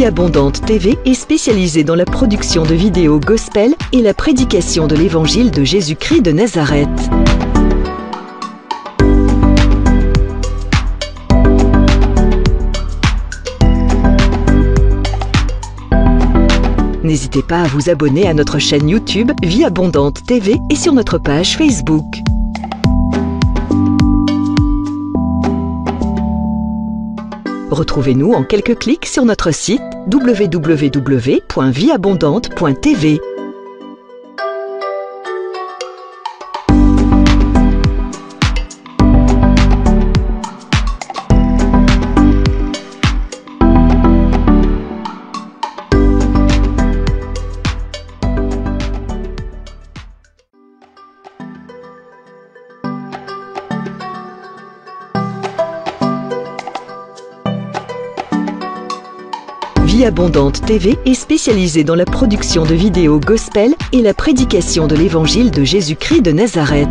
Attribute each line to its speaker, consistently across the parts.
Speaker 1: Vie Abondante TV est spécialisée dans la production de vidéos gospel et la prédication de l'évangile de Jésus-Christ de Nazareth. N'hésitez pas à vous abonner à notre chaîne YouTube Vie Abondante TV et sur notre page Facebook. Retrouvez-nous en quelques clics sur notre site www.vieabondante.tv. Vie Abondante TV est spécialisée dans la production de vidéos gospel et la prédication de l'évangile de Jésus-Christ de Nazareth.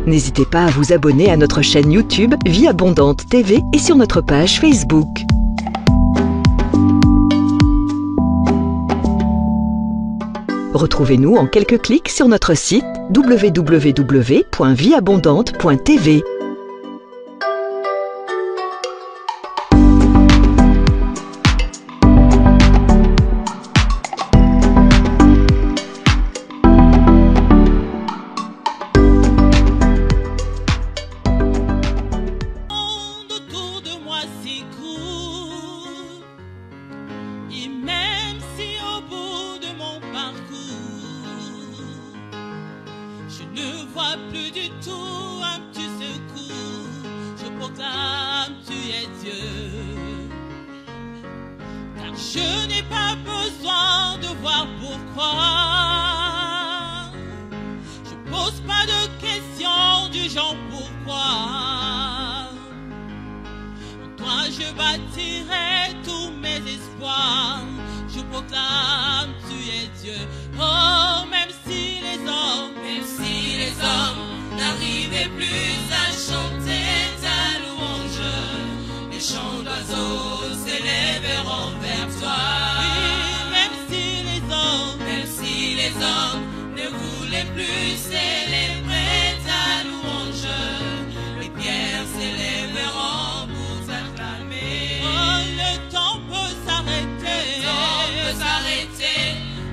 Speaker 1: N'hésitez pas à vous abonner à notre chaîne YouTube Vie Abondante TV et sur notre page Facebook. Retrouvez-nous en quelques clics sur notre site www.vieabondante.tv.
Speaker 2: Autour de moi s'écoule, et même si au bout de mon parcours je ne vois plus du tout un petit secours, je proclame tu es Dieu, car je n'ai pas besoin de voir pourquoi. Je pose pas de questions du genre pourquoi. En toi je bâtirai tous mes espoirs. Je proclame tu es Dieu. Oh, même si les hommes n'arrivaient plus à chanter ta louange, les chants d'oiseaux s'élèveront vers toi. Oui, même si les hommes ne voulaient plus célébrer ta louange, les pierres s'élèveront pour t'acclamer. Oh, le temps peut s'arrêter,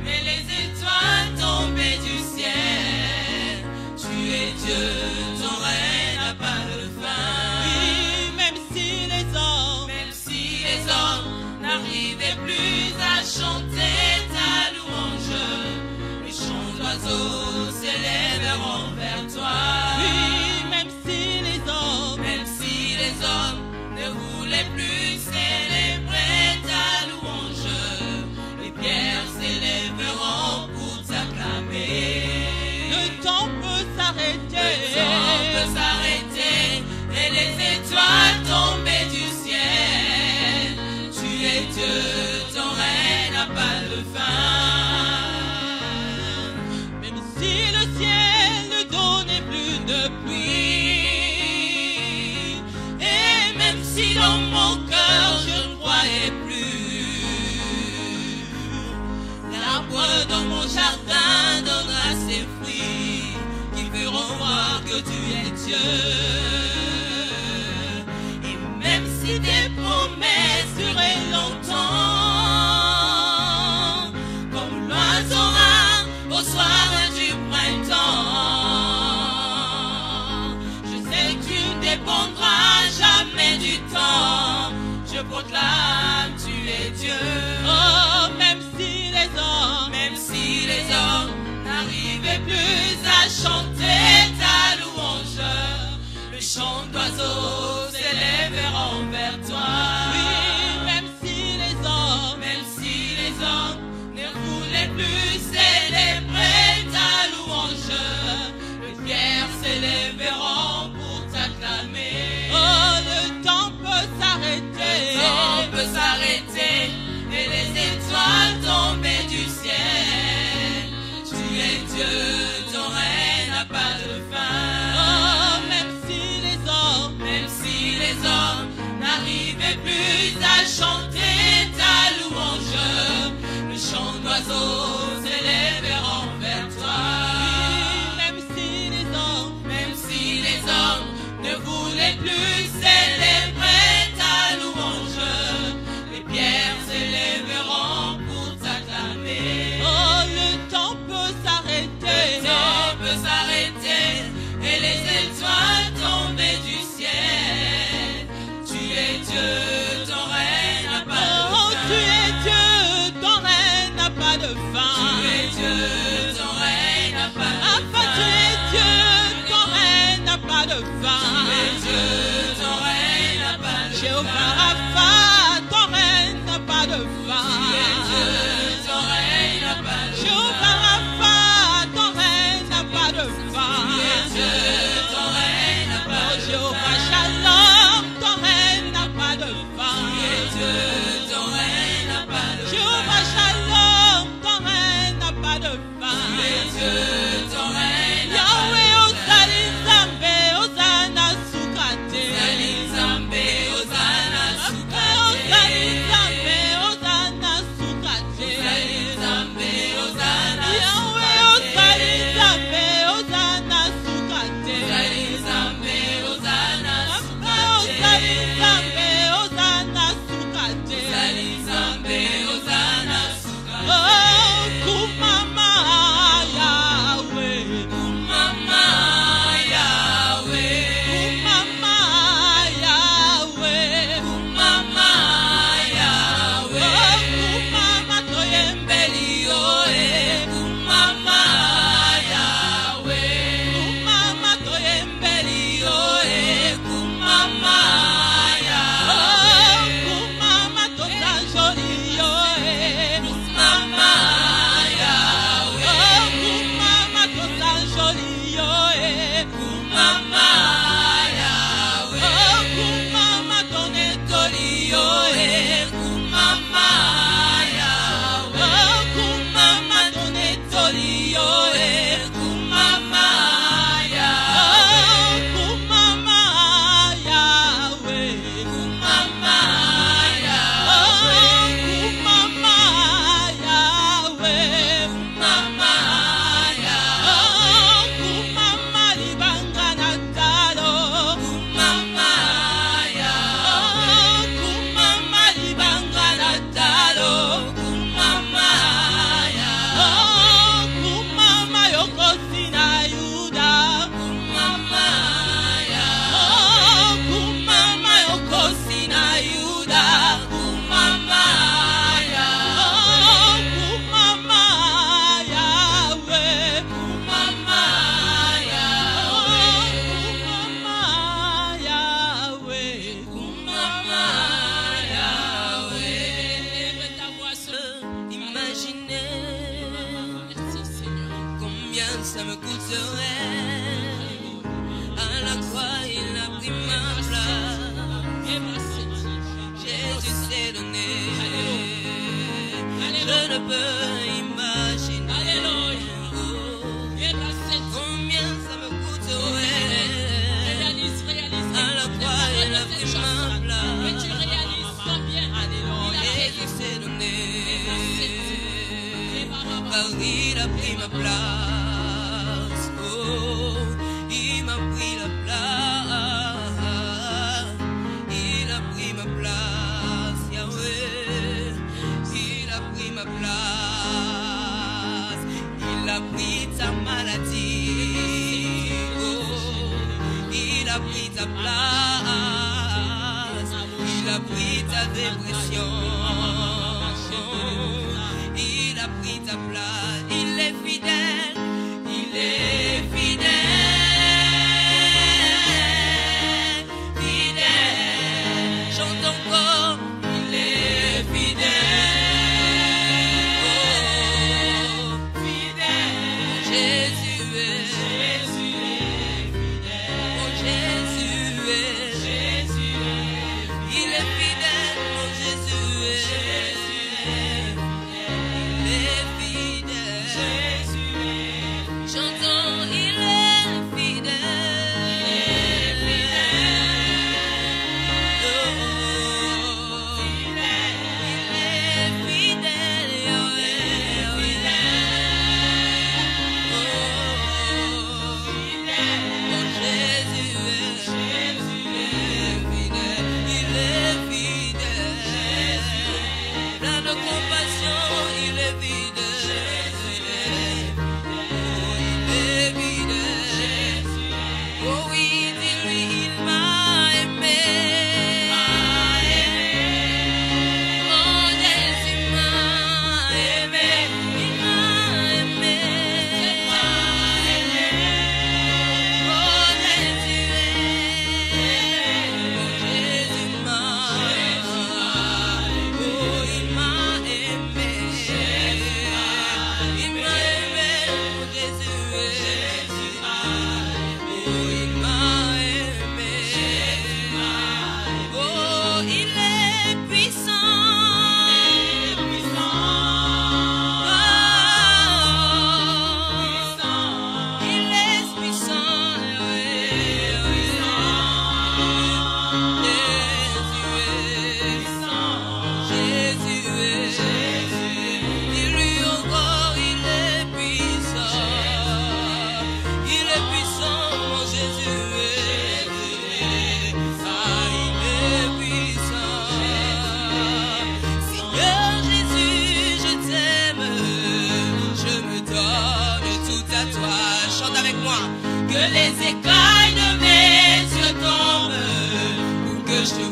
Speaker 2: mais les étoiles tombées du ciel, tu es Dieu, ton règne n'a pas de fin. Oui, même si les hommes n'arrivaient plus à chanter ta louange, les chants d'oiseaux s'élèveront vers toi. Oui, même si les hommes ne voulaient plus célébrer ta louange, les pierres s'élèveront pour t'acclamer. Le temps peut s'arrêter, et les étoiles tombées du ciel, tu es Dieu, ton règne n'a pas de fin. Même si le ciel ne donnait plus de pluie, et même si dans mon cœur je ne croyais plus, l'arbre dans mon jardin donnera ses fruits qui feront voir que tu es Dieu. Et même si tes promesses duraient longtemps, comme l'oiseau rare au soir du printemps, je sais que tu ne dépendras jamais du temps. Je proclame tu es Dieu. Oh, même si les hommes n'arrivaient plus à chanter ta louange, le chant d'oiseaux s'élèveront vers toi. Oui, même si les hommes ne voulaient plus célébrer ta louange, les pierres s'élèveront pour t'acclamer. Oh, le temps peut s'arrêter, et les étoiles tombées du ciel, tu es Dieu, ton règne Jéhovah Rapha, ton règne n'a pas de fin. Ton règne n'a pas de fin. Jéhovah Rapha, ton règne n'a pas de fin. Ton règne n'a pas de fin. Jéhovah Shalom, ton règne n'a pas de fin. Ton règne n'a pas de fin. Jéhovah Shalom, ton règne n'a pas de fin. Ton règne n'a pas de fin. Yahweh Ozali Nzambe, Ozana Sukate. Ozali Nzambe, Ozana Sukate. Ozali Nzambe, Ozana Sukate. Ozali Nzambe, Ozana Sukate. Yahweh Ozali Nzambe, Ozana Sukate. Ozali Nzambe, Ozana Sukate. Ozali Nzambe, Ozana Sukate. Ozali Nzambe, Ozana Sukate. Oh, kumama Yahweh, kumama Yahweh, kumama Yahweh, kumama Yahweh. Oh, kumama toyembeli yoe, kumama Yahweh, kumama toyembeli yoe, kumama Yahweh. Oh, kumama totanjoli yoe, kumama Yahweh. Oh, kumama totanjoli yoe, kumama Yahweh. Oh, kumama tonetoli yoe, kumama Yahweh. Oh, kumama tonetoli yoe, kumama Yahweh. Oh, kumama Yahweh, kumama Yahweh. Oh, kumama Yahweh, kumama Yahweh. Oh, kumama libanga na talo, kumama Yahweh. Oh, kumama libanga na talo, kumama Yahweh. Oh, kumama yokosi na Yuda, kumama Yahweh. Oh, kumama yokosi na Yuda, kumama Yahweh. Oh, kumama Yahweh, kumama Yahweh. Oh, kumama Yahweh, kumama Yahweh. Lève ta voix
Speaker 3: Imaginez
Speaker 2: Merci Seigneur.
Speaker 3: combien ça me coûterait. À la croix, il a pris ma place. Jésus s'est donné. Je ne peux imaginer.
Speaker 2: Alléluia.
Speaker 3: Oh, combien ça me coûterait.
Speaker 2: Réalise.
Speaker 3: À la croix, il a pris ma
Speaker 2: Mais tu
Speaker 3: place.
Speaker 2: réalises pas bien. Alléluia.
Speaker 3: Jésus s'est donné. Car il a pris ma place. Oh, il m'a pris la place. Il a pris ma place, Yahweh. Il a pris ma place. Il a pris ta maladie. Oh, il a pris ta place. Il a pris ta dépression. Il a pris ta place. Il est fidèle. Il est fidèle. Fidèle. Chante encore. Il est fidèle. Oh, fidèle. Jésus est. Oh, Jésus est. Il est fidèle. Oh, Jésus est. Il est fidèle.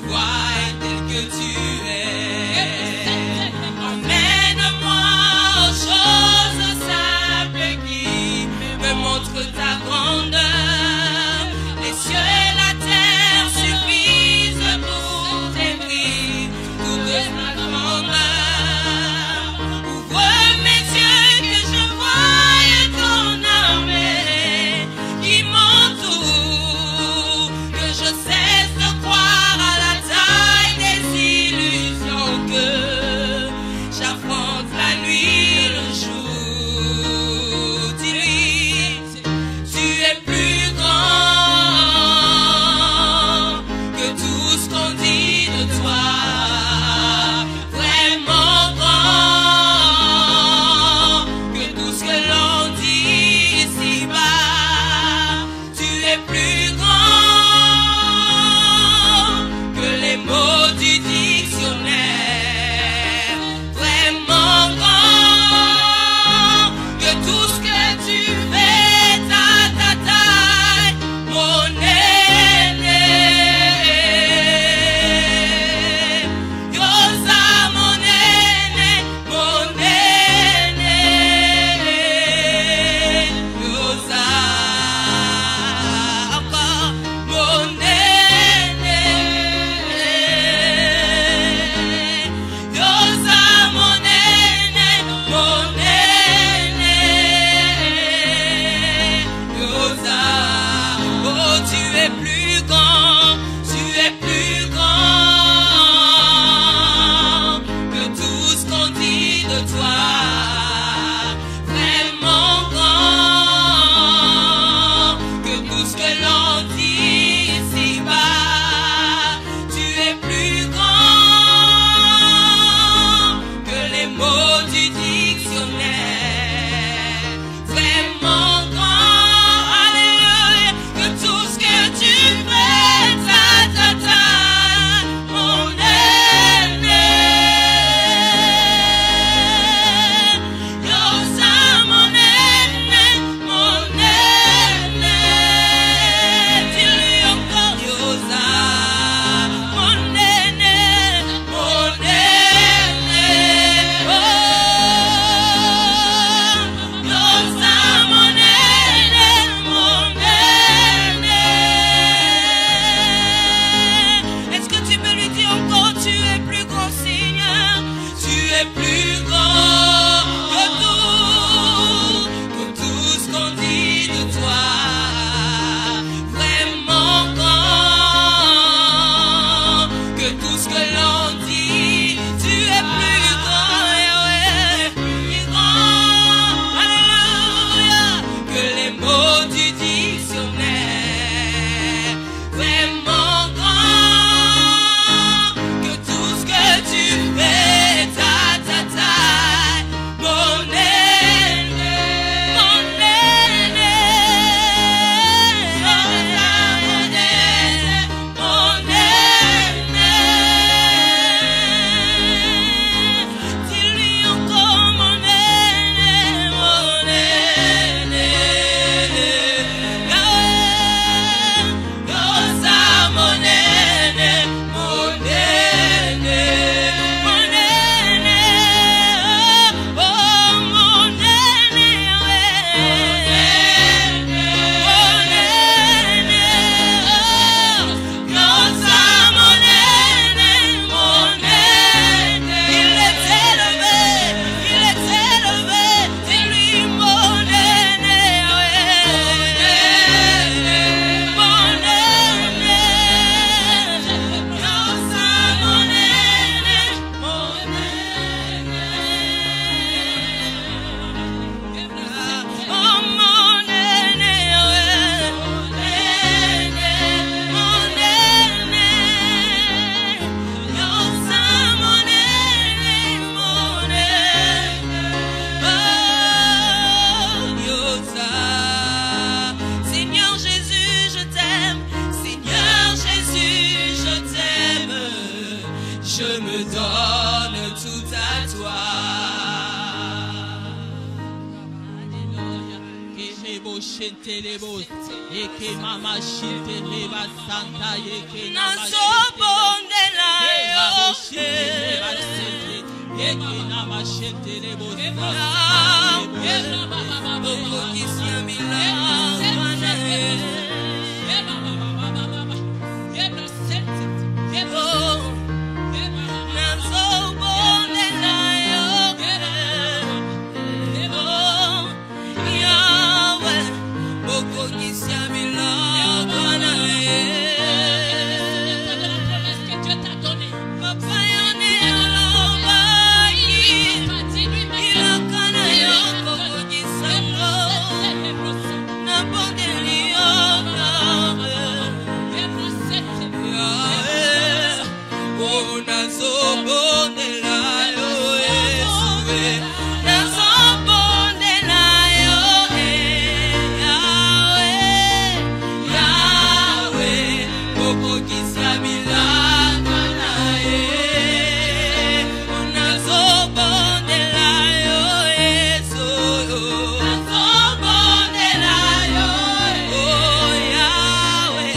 Speaker 3: vois tel que tu es. Emmène-moi aux choses simples qui me montrent ta grandeur. Les cieux et la terre suffisent pour t'aimer, toute ta grandeur. Ouvre mes yeux que je voie ton armée qui m'entoure, que je cesse de croire à la taille des illusions, que j'affronte la nuit et le jour. Dis-lui, tu es plus grand que tout ce qu'on dit de toi, vraiment grand que tout ce que l'on dit ici-bas. Tu es plus grand que les mots du dictionnaire, vraiment grand que tout ce que tu fais, ta taille, mon aîné. Yosa, mon aîné, mon aîné. Yosa, encore mon aîné. Yosa, mon aîné, mon aîné. Yosa, oh, tu es plus grand, tu es plus grand que tout ce qu'on dit de toi, vraiment grand que tout ce que l'on dit ici-bas. Tu es plus grand que les mots du dictionnaire, vraiment grand, alléluia, que tout ce que tu fais, ta, mon aîné. Yosa, mon aîné, mon aîné. Dis-lui encore, Yosa, mon aîné, mon aîné. Oh, Yosa, mon aîné, mon aîné. Est-ce que tu peux lui dire encore, tu es plus grand, Seigneur, tu es plus grand que tout ce qu'on dit de toi, vraiment grand que tout ce que l'on dit. Tu es plus grand, Yahweh, plus grand, alléluia, que les mots du dictionnaire, vraiment grand que tout ce que tu fais, ta, mon aîné, mon aîné. Yosa, mon aîné, mon aîné. Dis-lui encore, mon aîné, mon aîné. Yosa, mon aîné, mon aîné, mon aîné. Oh, mon aîné, mon aîné. Yosa, mon aîné, mon aîné. Il est élevé, il est élevé. Dis-lui, mon aîné, mon aîné. Yosa, mon aîné, mon aîné. Oh, mon aîné, mon aîné, mon aîné. Yosa, mon aîné, mon aîné. Oh, Yosa. Seigneur Jésus, je t'aime. Seigneur Jésus, je t'aime. Je me donne tout à toi. Alléluia.
Speaker 2: shentelebos. Eke mama shenteleba santa eke nama
Speaker 3: nazobondela yo
Speaker 2: eke nama shentelebos.
Speaker 3: okokisia milagwa na ye nazobondela yo yawe okokisia milagwa na ye papa yone alobai ilakana yo kokokisa ngo nabondeli yo nazobondela yo Yesue nazobondela yo Yawe okokisa milagwa na ye nazobondela yo Yesu nazobondela yo Yawe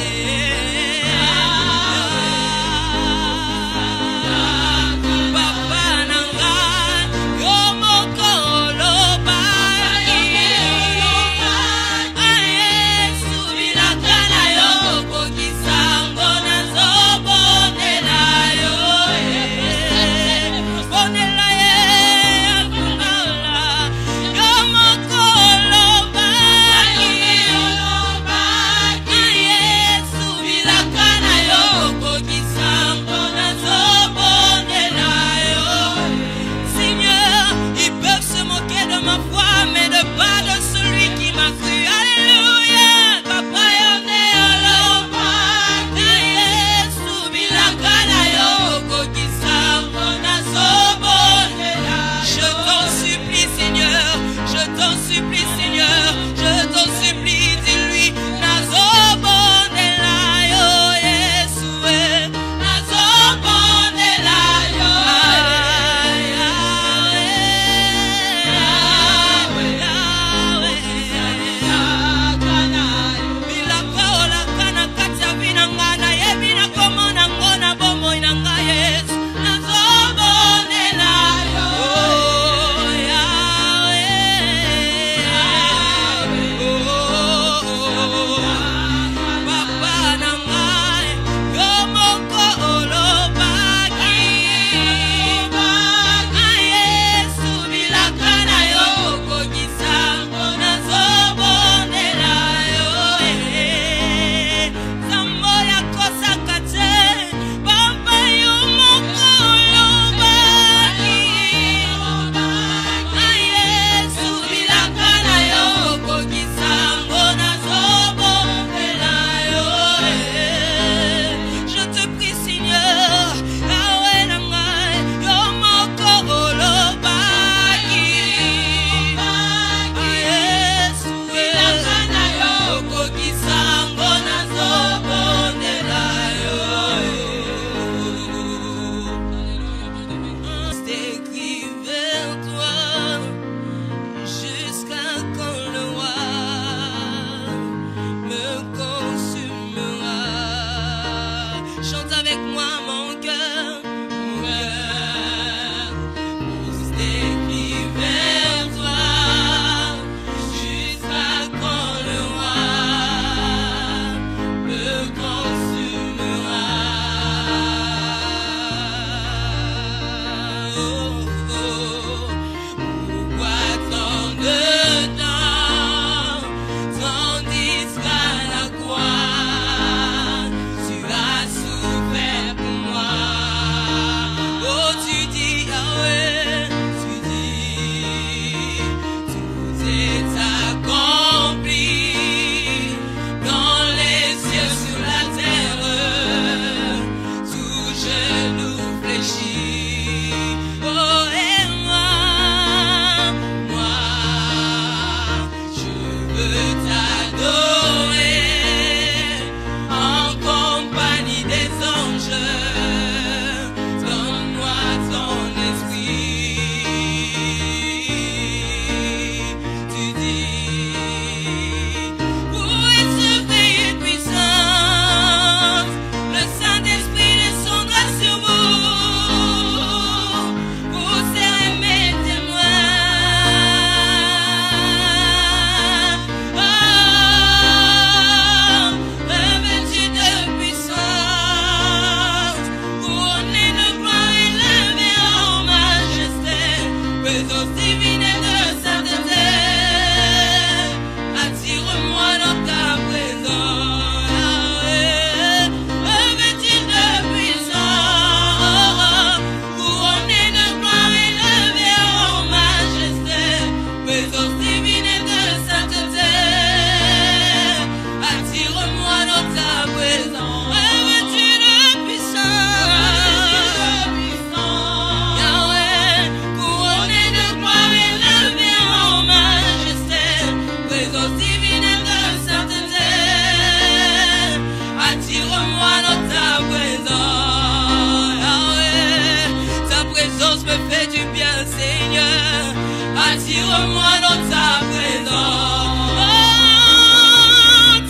Speaker 3: Attire-moi dans ta présence.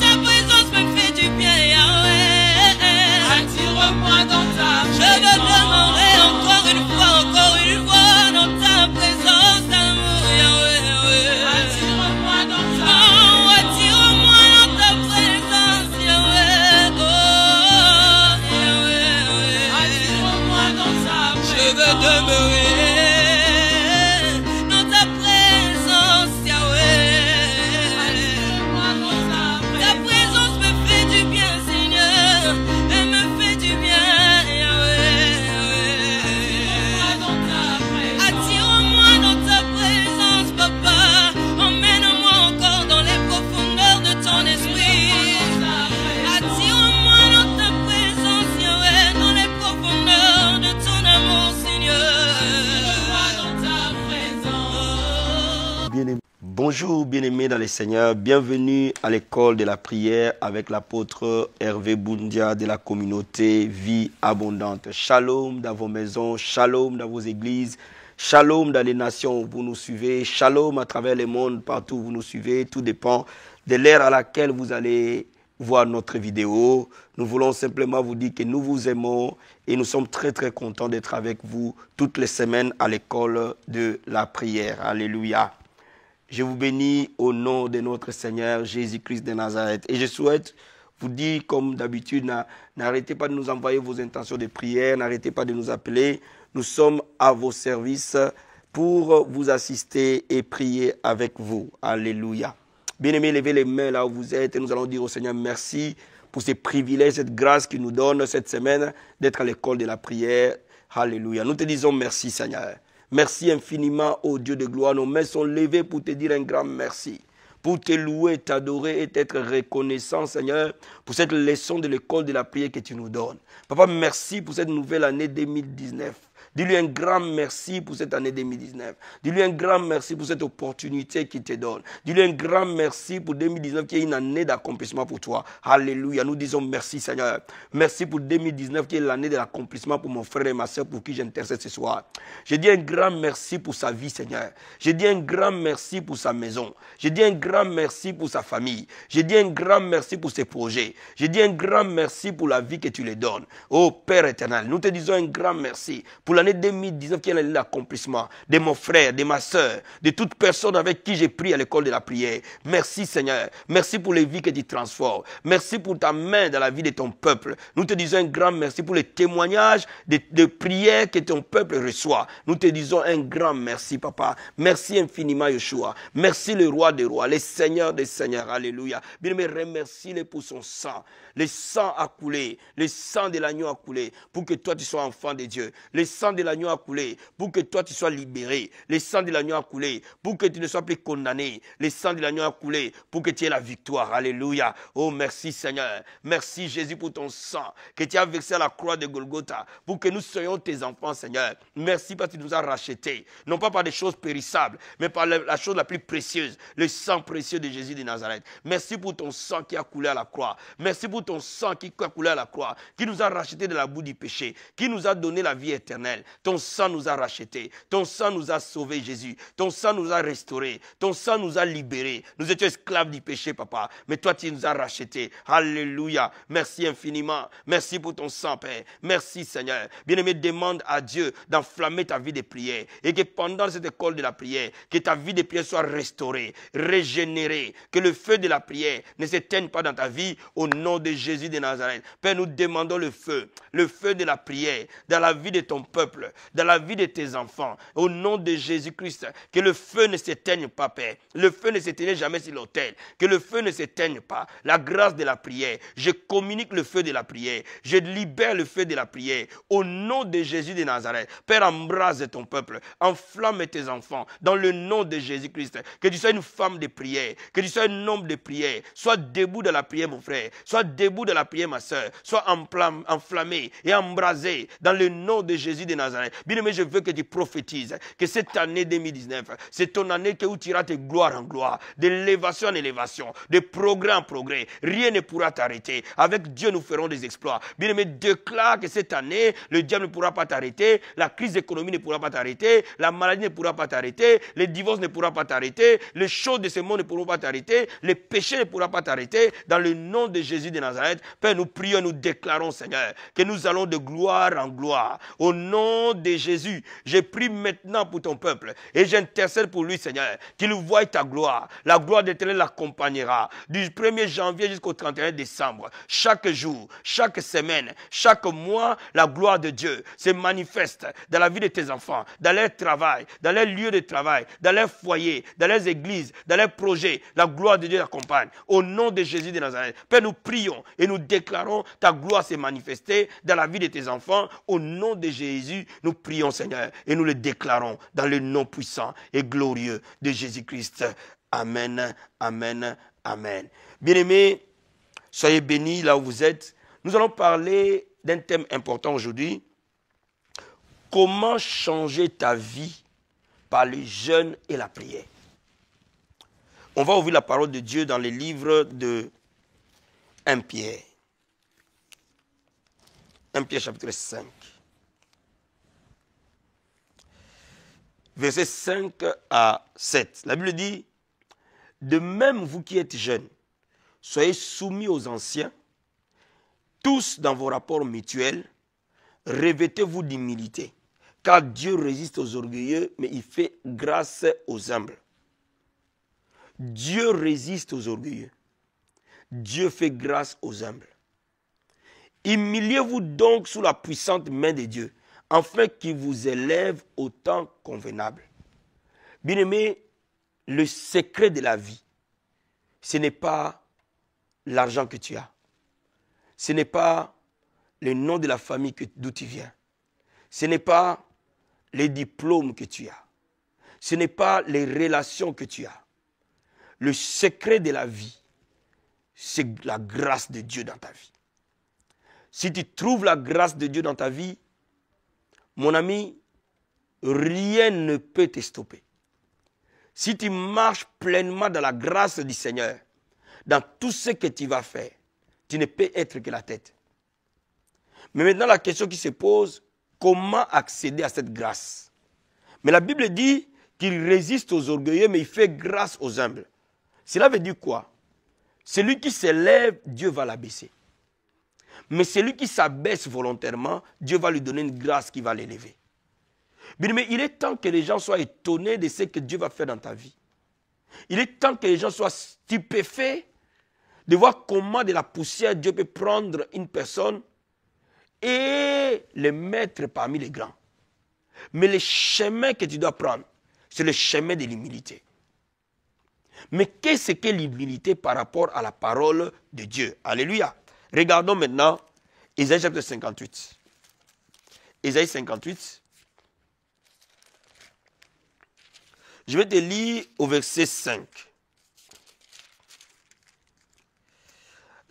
Speaker 3: Ta présence me fait du bien, Yahweh. Attire-moi dans ta présence. Je veux demeurer encore une fois dans ta présence, amour, Yahweh. Attire-moi dans ta présence. Attire-moi dans ta présence, Yahweh. Oh, Yahweh. Attire-moi dans ta présence. Je veux demeurer.
Speaker 4: Bonjour bien-aimés dans le Seigneur, bienvenue à l'école de la prière avec l'apôtre Hervé Boundia de la communauté Vie Abondante. Shalom dans vos maisons, shalom dans vos églises, shalom dans les nations où vous nous suivez, shalom à travers le monde, partout où vous nous suivez. Tout dépend de l'ère à laquelle vous allez voir notre vidéo. Nous voulons simplement vous dire que nous vous aimons et nous sommes très contents d'être avec vous toutes les semaines à l'école de la prière. Alléluia. Je vous bénis au nom de notre Seigneur Jésus-Christ de Nazareth. Et je souhaite vous dire, comme d'habitude, n'arrêtez pas de nous envoyer vos intentions de prière, n'arrêtez pas de nous appeler. Nous sommes à vos services pour vous assister et prier avec vous. Alléluia. Bien-aimés, levez les mains là où vous êtes et nous allons dire au Seigneur merci pour ces privilèges, cette grâce qu'il nous donne cette semaine d'être à l'école de la prière. Alléluia. Nous te disons merci, Seigneur. Merci infiniment, ô Dieu de gloire. Nos mains sont levées pour te dire un grand merci. Pour te louer, t'adorer et t'être reconnaissant, Seigneur, pour cette leçon de l'école de la prière que tu nous donnes. Papa, merci pour cette nouvelle année 2019. Dis-lui un grand merci pour cette année 2019. Dis-lui un grand merci pour cette opportunité qu'il te donne. Dis-lui un grand merci pour 2019 qui est une année d'accomplissement pour toi. Alléluia. Nous disons merci Seigneur. Merci pour 2019 qui est l'année de l'accomplissement pour mon frère et ma soeur pour qui j'intercède ce soir. Je dis un grand merci pour sa vie Seigneur. Je dis un grand merci pour sa maison. Je dis un grand merci pour sa famille. Je dis un grand merci pour ses projets. Je dis un grand merci pour la vie que tu lui donnes. Oh Père éternel, nous te disons un grand merci pour l'année 2019 qui est l'année d'accomplissement de mon frère, de ma soeur, de toute personne avec qui j'ai pris à l'école de la prière. Merci Seigneur. Merci pour les vies que tu transformes. Merci pour ta main dans la vie de ton peuple. Nous te disons un grand merci pour les témoignages de prières que ton peuple reçoit. Nous te disons un grand merci Papa. Merci infiniment Yeshua. Merci le roi des rois, le Seigneur des seigneurs. Alléluia. Bien-aimé, remercie-le pour son sang. Le sang a coulé. Le sang de l'agneau a coulé pour que toi tu sois enfant de Dieu. Le sang de l'agneau a coulé pour que toi tu sois libéré. Le sang de l'agneau a coulé pour que tu ne sois plus condamné. Le sang de l'agneau a coulé pour que tu aies la victoire. Alléluia. Oh merci Seigneur. Merci Jésus pour ton sang que tu as versé à la croix de Golgotha pour que nous soyons tes enfants Seigneur. Merci parce que tu nous as rachetés. Non pas par des choses périssables mais par la chose la plus précieuse. Le sang précieux de Jésus de Nazareth. Merci pour ton sang qui a coulé à la croix. Merci pour ton sang qui a coulé à la croix. Qui nous a rachetés de la boue du péché. Qui nous a donné la vie éternelle. Ton sang nous a rachetés. Ton sang nous a sauvés, Jésus. Ton sang nous a restaurés. Ton sang nous a libérés. Nous étions esclaves du péché, Papa. Mais toi, tu nous as rachetés. Alléluia. Merci infiniment. Merci pour ton sang, Père. Merci, Seigneur. Bien-aimé, demande à Dieu d'enflammer ta vie de prière. Et que pendant cette école de la prière, que ta vie de prière soit restaurée, régénérée. Que le feu de la prière ne s'éteigne pas dans ta vie au nom de Jésus de Nazareth. Père, nous demandons le feu de la prière dans la vie de ton peuple, dans la vie de tes enfants, au nom de Jésus-Christ. Que le feu ne s'éteigne pas, Père. Le feu ne s'éteigne jamais sur l'autel. Que le feu ne s'éteigne pas. La grâce de la prière. Je communique le feu de la prière. Je libère le feu de la prière au nom de Jésus de Nazareth. Père, embrase ton peuple. Enflamme tes enfants dans le nom de Jésus-Christ. Que tu sois une femme de prière. Que tu sois un homme de prière. Sois debout dans la prière, mon frère. Sois debout dans la prière, ma soeur. Sois enflammé et embrasé dans le nom de Jésus de Nazareth. Bien-aimé, je veux que tu prophétises que cette année 2019, c'est ton année où tu iras de gloire en gloire, d'élévation en élévation, de progrès en progrès. Rien ne pourra t'arrêter. Avec Dieu, nous ferons des exploits. Bien-aimé, déclare que cette année, le diable ne pourra pas t'arrêter, la crise économique ne pourra pas t'arrêter, la maladie ne pourra pas t'arrêter, les divorces ne pourront pas t'arrêter, les choses de ce monde ne pourront pas t'arrêter, les péchés ne pourront pas t'arrêter. Dans le nom de Jésus de Nazareth, Père, nous prions, nous déclarons, Seigneur, que nous allons de gloire en gloire. Au nom de Jésus, je prie maintenant pour ton peuple et j'intercède pour lui, Seigneur, qu'il voie ta gloire. La gloire d'Éternel l'accompagnera du 1er janvier jusqu'au 31 décembre. Chaque jour, chaque semaine, chaque mois, la gloire de Dieu se manifeste dans la vie de tes enfants, dans leur travail, dans leur lieu de travail, dans leur foyer, dans leurs églises, dans leurs projets. La gloire de Dieu l'accompagne. Au nom de Jésus de Nazareth, Père, nous prions et nous déclarons ta gloire s'est manifestée dans la vie de tes enfants. Au nom de Jésus, nous prions, Seigneur, et nous le déclarons dans le nom puissant et glorieux de Jésus-Christ. Amen, amen, amen. Bien-aimés, soyez bénis là où vous êtes. Nous allons parler d'un thème important aujourd'hui. Comment changer ta vie par le jeûne et la prière. On va ouvrir la parole de Dieu dans les livres de 1 Pierre. 1 Pierre chapitre 5. Versets 5 à 7. La Bible dit, de même vous qui êtes jeunes, soyez soumis aux anciens, tous dans vos rapports mutuels, revêtez-vous d'humilité, car Dieu résiste aux orgueilleux, mais il fait grâce aux humbles. Dieu résiste aux orgueilleux. Dieu fait grâce aux humbles. Humiliez-vous donc sous la puissante main de Dieu, afin qu'il vous élève au temps convenable. Bien-aimé, le secret de la vie, ce n'est pas l'argent que tu as. Ce n'est pas le nom de la famille d'où tu viens. Ce n'est pas les diplômes que tu as. Ce n'est pas les relations que tu as. Le secret de la vie, c'est la grâce de Dieu dans ta vie. Si tu trouves la grâce de Dieu dans ta vie, mon ami, rien ne peut te stopper. Si tu marches pleinement dans la grâce du Seigneur, dans tout ce que tu vas faire, tu ne peux être que la tête. Mais maintenant, la question qui se pose, comment accéder à cette grâce? Mais la Bible dit qu'il résiste aux orgueilleux, mais il fait grâce aux humbles. Cela veut dire quoi? Celui qui s'élève, Dieu va l'abaisser. Mais celui qui s'abaisse volontairement, Dieu va lui donner une grâce qui va l'élever. Mais il est temps que les gens soient étonnés de ce que Dieu va faire dans ta vie. Il est temps que les gens soient stupéfaits de voir comment de la poussière Dieu peut prendre une personne et le mettre parmi les grands. Mais le chemin que tu dois prendre, c'est le chemin de l'humilité. Mais qu'est-ce que l'humilité par rapport à la parole de Dieu? Alléluia. Regardons maintenant Ésaïe chapitre 58. Ésaïe 58. Je vais te lire au verset 5.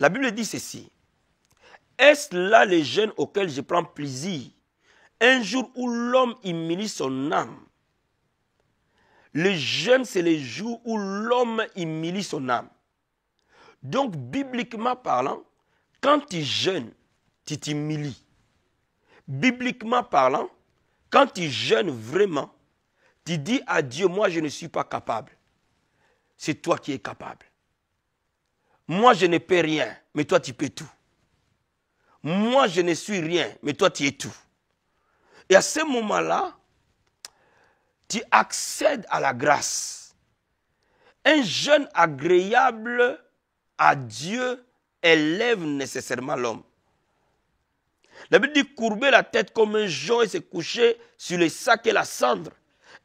Speaker 4: La Bible dit ceci. Est-ce là les jeûnes auxquels je prends plaisir? Un jour où l'homme humilie son âme. Le jeûne, c'est le jour où l'homme humilie son âme. Donc, bibliquement parlant, quand tu jeûnes, tu t'humilies. Bibliquement parlant, quand tu jeûnes vraiment, tu dis à Dieu, moi je ne suis pas capable. C'est toi qui es capable. Moi je ne peux rien, mais toi tu peux tout. Moi je ne suis rien, mais toi tu es tout. Et à ce moment-là, tu accèdes à la grâce. Un jeûne agréable à Dieu élève nécessairement l'homme. La Bible dit courber la tête comme un jonc et se coucher sur les sacs et la cendre.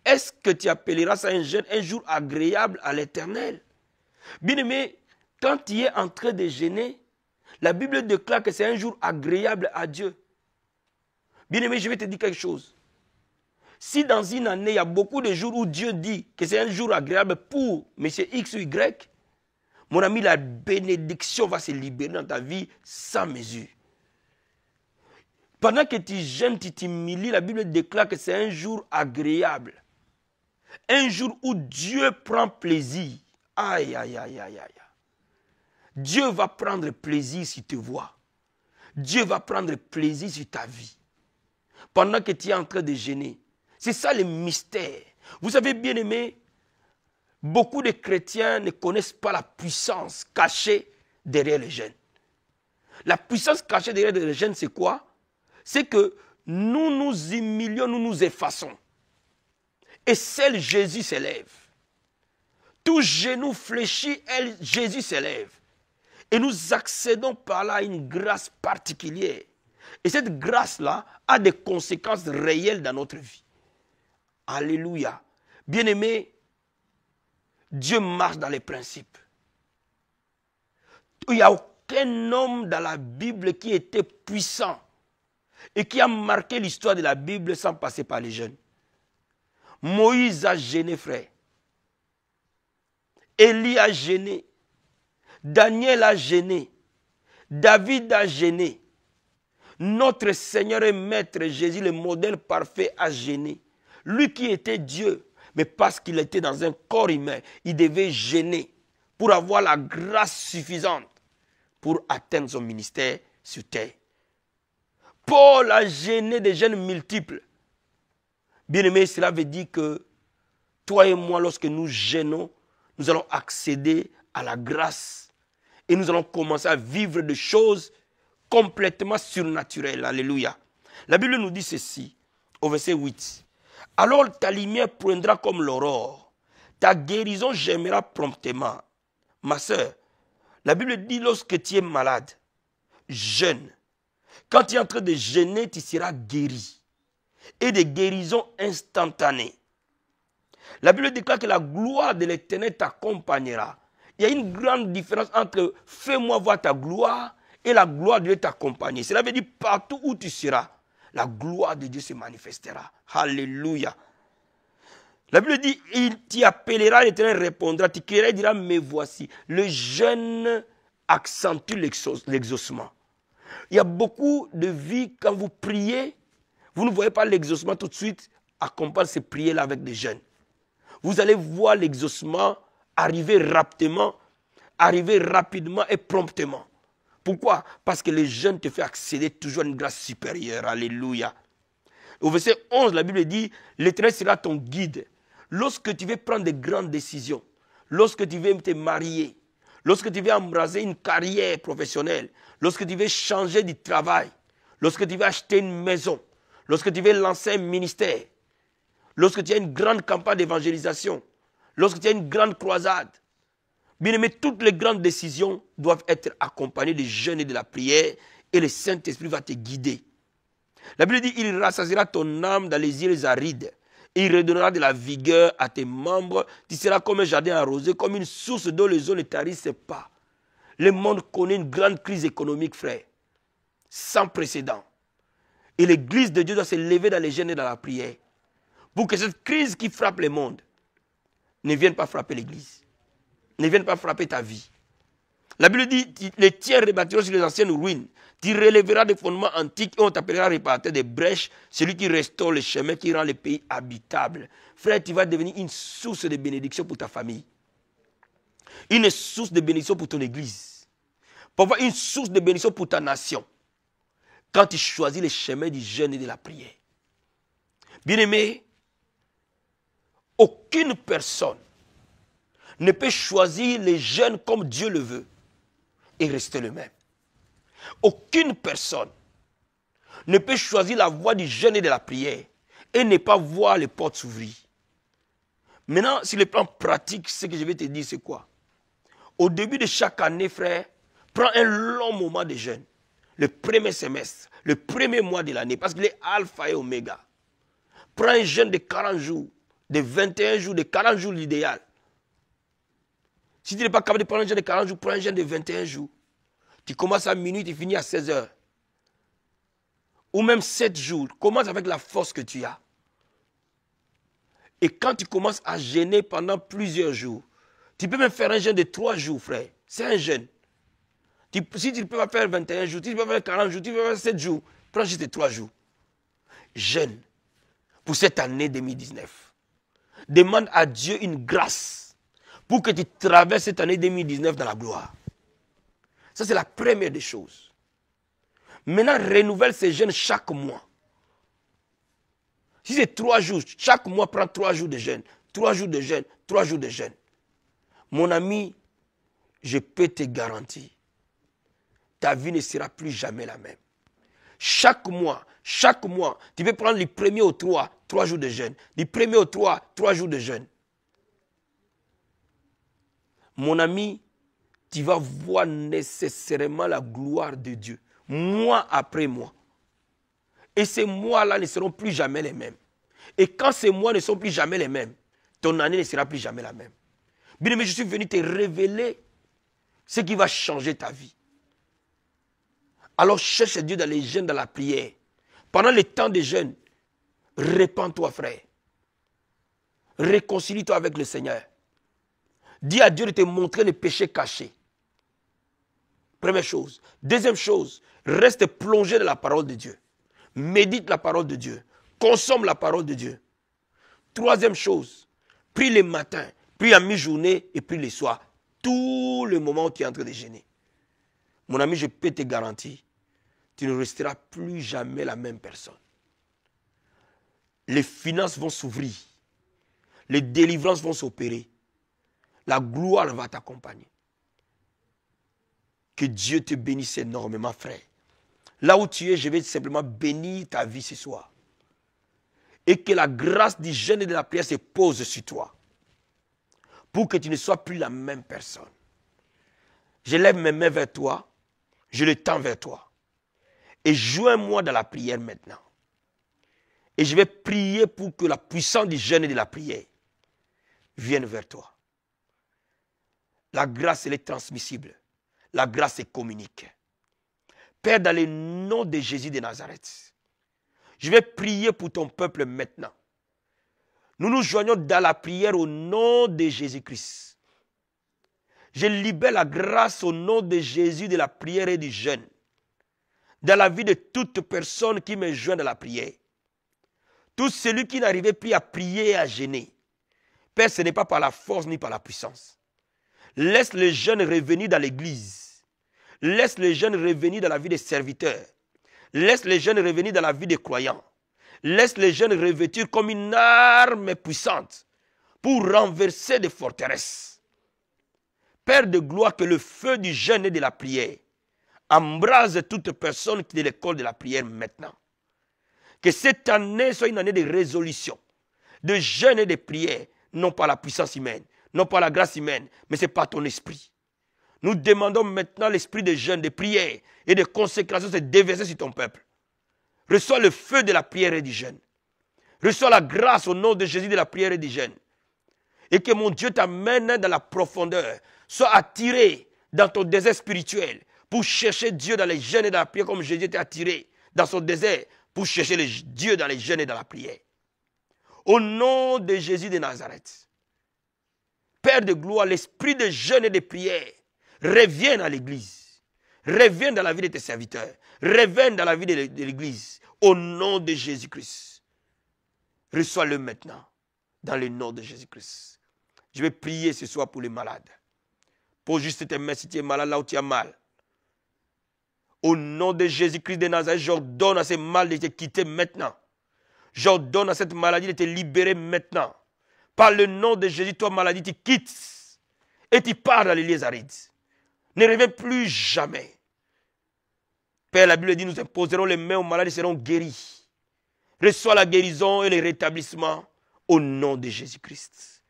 Speaker 4: Est-ce que tu appelleras ça un jeûne, un jour agréable à l'Éternel? Bien-aimé, quand tu es en train de jeûner, la Bible déclare que c'est un jour agréable à Dieu. Bien-aimé, je vais te dire quelque chose. Si dans une année, il y a beaucoup de jours où Dieu dit que c'est un jour agréable pour M. X ou Y, mon ami, la bénédiction va se libérer dans ta vie sans mesure. Pendant que tu jeûnes, tu t'humilies, la Bible déclare que c'est un jour agréable. Un jour où Dieu prend plaisir. Aïe, aïe, aïe, aïe, aïe. Dieu va prendre plaisir si tu te vois. Dieu va prendre plaisir sur ta vie. Pendant que tu es en train de jeûner. C'est ça le mystère. Vous savez, bien aimé, beaucoup de chrétiens ne connaissent pas la puissance cachée derrière le jeûne. La puissance cachée derrière le jeûne, c'est quoi? C'est que nous nous humilions, nous nous effaçons. Et seul Jésus s'élève. Tout genou fléchit, Jésus s'élève. Et nous accédons par là à une grâce particulière. Et cette grâce-là a des conséquences réelles dans notre vie. Alléluia. Bien-aimé, Dieu marche dans les principes. Il n'y a aucun homme dans la Bible qui était puissant et qui a marqué l'histoire de la Bible sans passer par les jeûnes. Moïse a jeûné, frère. Élie a jeûné. Daniel a jeûné. David a jeûné. Notre Seigneur et Maître Jésus, le modèle parfait, a jeûné. Lui qui était Dieu, mais parce qu'il était dans un corps humain, il devait jeûner pour avoir la grâce suffisante pour atteindre son ministère sur terre. Paul a jeûné des jeûnes multiples. Bien-aimé, cela veut dire que toi et moi, lorsque nous jeûnons, nous allons accéder à la grâce et nous allons commencer à vivre des choses complètement surnaturelles. Alléluia. La Bible nous dit ceci, au verset 8. Alors ta lumière poindra comme l'aurore, ta guérison germera promptement. Ma soeur, la Bible dit lorsque tu es malade, jeûne. Quand tu es en train de jeûner, tu seras guéri. Et des guérisons instantanées. La Bible déclare que la gloire de l'Éternel t'accompagnera. Il y a une grande différence entre « fais-moi voir ta gloire » et la gloire de Dieu t'accompagner. Cela veut dire partout où tu seras, la gloire de Dieu se manifestera. Alléluia. La Bible dit « il t'y appellera, l'Éternel répondra, tu crieras et dira « me voici ». Le jeûne accentue l'exaucement. Il y a beaucoup de vies, quand vous priez, vous ne voyez pas l'exaucement tout de suite, accompagne ces prières-là avec des jeûnes. Vous allez voir l'exaucement arriver rapidement et promptement. Pourquoi? Parce que le jeûne te fait accéder toujours à une grâce supérieure. Alléluia. Au verset 11, la Bible dit, l'Éternel sera ton guide. Lorsque tu veux prendre de grandes décisions, lorsque tu veux te marier, lorsque tu veux embrasser une carrière professionnelle, lorsque tu veux changer de travail, lorsque tu veux acheter une maison, lorsque tu veux lancer un ministère, lorsque tu as une grande campagne d'évangélisation, lorsque tu as une grande croisade, bien aimé, toutes les grandes décisions doivent être accompagnées du jeûne et de la prière et le Saint-Esprit va te guider. La Bible dit, il rassasiera ton âme dans les îles arides et il redonnera de la vigueur à tes membres. Tu seras comme un jardin arrosé, comme une source dont les eaux ne tarissent pas. Le monde connaît une grande crise économique, frère, sans précédent. Et l'Église de Dieu doit se lever dans les jeûnes et dans la prière pour que cette crise qui frappe le monde ne vienne pas frapper l'Église, ne vienne pas frapper ta vie. La Bible dit, les tiers rebâtiront sur les anciennes ruines. Tu relèveras des fondements antiques et on t'appellera réparateur des brèches, celui qui restaure les chemins, qui rend le pays habitable. Frère, tu vas devenir une source de bénédiction pour ta famille. Une source de bénédiction pour ton église. Parfois une source de bénédiction pour ta nation. Quand tu choisis les chemins du jeûne et de la prière. Bien-aimé, aucune personne ne peut choisir les jeûnes comme Dieu le veut et rester le même. Aucune personne ne peut choisir la voie du jeûne et de la prière et ne pas voir les portes s'ouvrir. Maintenant, sur le plan pratique, ce que je vais te dire, c'est quoi? Au début de chaque année, frère, prends un long moment de jeûne. Le premier semestre, le premier mois de l'année, parce qu'il est alpha et oméga. Prends un jeûne de 40 jours, de 21 jours, de 40 jours l'idéal. Si tu n'es pas capable de prendre un jeûne de 40 jours, prends un jeûne de 21 jours. Tu commences à minuit, tu finis à 16 heures. Ou même 7 jours. Commence avec la force que tu as. Et quand tu commences à jeûner pendant plusieurs jours, tu peux même faire un jeûne de 3 jours, frère. C'est un jeûne. Si tu ne peux pas faire 21 jours, si tu peux pas faire 40 jours, tu peux faire 7 jours, Prends juste les 3 jours. Jeûne pour cette année 2019. Demande à Dieu une grâce pour que tu traverses cette année 2019 dans la gloire. Ça, c'est la première des choses. Maintenant, renouvelle ces jeûnes chaque mois. Si c'est 3 jours, chaque mois, prends 3 jours de jeûne. 3 jours de jeûne, 3 jours de jeûne. Mon ami, je peux te garantir, ta vie ne sera plus jamais la même. Chaque mois, tu peux prendre les premiers au 3 jours de jeûne. Les premiers au 3 jours de jeûne. Mon ami, tu vas voir nécessairement la gloire de Dieu, mois après mois. Et ces mois-là ne seront plus jamais les mêmes. Et quand ces mois ne sont plus jamais les mêmes, ton année ne sera plus jamais la même. Bien-aimé, je suis venu te révéler ce qui va changer ta vie. Alors cherche Dieu dans les jeûnes, dans la prière. Pendant le temps de jeûne, répands-toi, frère. Réconcilie-toi avec le Seigneur. Dis à Dieu de te montrer les péchés cachés. Première chose. Deuxième chose, reste plongé dans la parole de Dieu. Médite la parole de Dieu. Consomme la parole de Dieu. Troisième chose, prie le matin, prie à mi-journée et prie le soir. Tout le moment où tu es en train de jeûner. Mon ami, je peux te garantir, tu ne resteras plus jamais la même personne. Les finances vont s'ouvrir. Les délivrances vont s'opérer. La gloire va t'accompagner. Que Dieu te bénisse énormément, frère. Là où tu es, je vais simplement bénir ta vie ce soir. Et que la grâce du jeûne et de la prière se pose sur toi. Pour que tu ne sois plus la même personne. Je lève mes mains vers toi. Je les tends vers toi. Et joins-moi dans la prière maintenant. Et je vais prier pour que la puissance du jeûne et de la prière vienne vers toi. La grâce, elle est transmissible. La grâce est communique. Père, dans le nom de Jésus de Nazareth, je vais prier pour ton peuple maintenant. Nous nous joignons dans la prière au nom de Jésus-Christ. Je libère la grâce au nom de Jésus de la prière et du jeûne. Dans la vie de toute personne qui me joint dans la prière. Tout celui qui n'arrivait plus à prier et à jeûner. Père, ce n'est pas par la force ni par la puissance. Laisse les jeunes revenir dans l'église. Laisse les jeunes revenir dans la vie des serviteurs. Laisse les jeunes revenir dans la vie des croyants. Laisse les jeunes revêtir comme une arme puissante pour renverser des forteresses. Père de gloire, que le feu du jeûne et de la prière embrase toute personne qui est de l'école de la prière maintenant. Que cette année soit une année de résolution, de jeûne et de prière, non pas la puissance humaine, non pas la grâce humaine, mais c'est par ton esprit. Nous demandons maintenant l'esprit de jeûne, de prière et de consécration se déverser sur ton peuple. Reçois le feu de la prière et du jeûne. Reçois la grâce au nom de Jésus de la prière et du jeûne. Et que mon Dieu t'amène dans la profondeur. Sois attiré dans ton désert spirituel pour chercher Dieu dans les jeûnes et dans la prière comme Jésus était attiré dans son désert pour chercher Dieu dans les jeûnes et dans la prière. Au nom de Jésus de Nazareth. Père de gloire, l'esprit de jeûne et de prière revienne à l'église. Revienne dans la vie de tes serviteurs. Revienne dans la vie de l'église. Au nom de Jésus-Christ. Reçois-le maintenant. Dans le nom de Jésus-Christ. Je vais prier ce soir pour les malades. Pose juste tes mains si tu es malade là où tu as mal. Au nom de Jésus-Christ de Nazareth, j'ordonne à ces mal de te quitter maintenant. J'ordonne à cette maladie de te libérer maintenant. Par le nom de Jésus, toi maladie, tu quittes. Et tu pars dans les lieux arides. Ne reviens plus jamais. Père, la Bible dit, nous imposerons les mains aux malades et seront guéris. Reçois la guérison et le rétablissement au nom de Jésus-Christ.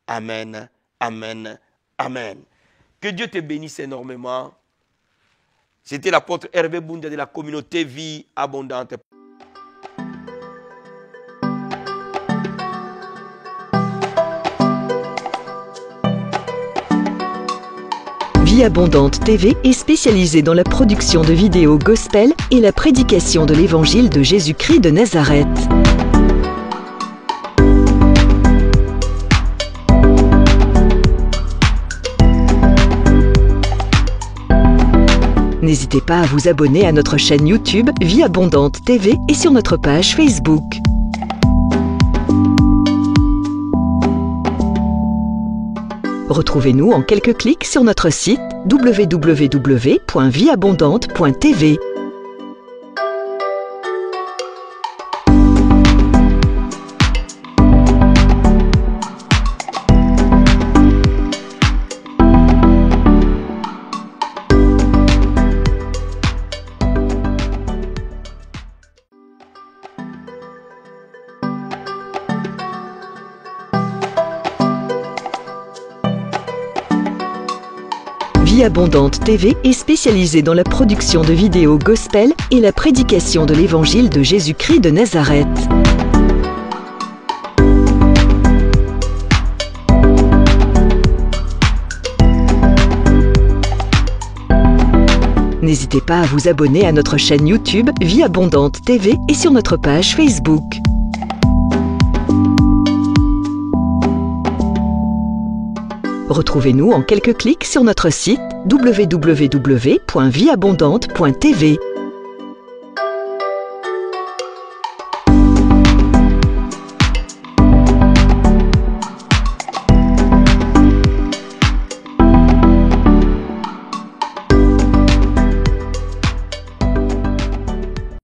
Speaker 4: Amen, amen, amen. Que Dieu te bénisse énormément. C'était l'apôtre Hervé Boundia de la communauté Vie Abondante.
Speaker 1: Vie Abondante TV est spécialisée dans la production de vidéos gospel et la prédication de l'évangile de Jésus-Christ de Nazareth. N'hésitez pas à vous abonner à notre chaîne YouTube Vie Abondante TV et sur notre page Facebook. Retrouvez-nous en quelques clics sur notre site www.vieabondante.tv. Vie Abondante TV est spécialisée dans la production de vidéos gospel et la prédication de l'évangile de Jésus-Christ de Nazareth. N'hésitez pas à vous abonner à notre chaîne YouTube Vie Abondante TV et sur notre page Facebook. Retrouvez-nous en quelques clics sur notre site www.vieabondante.tv.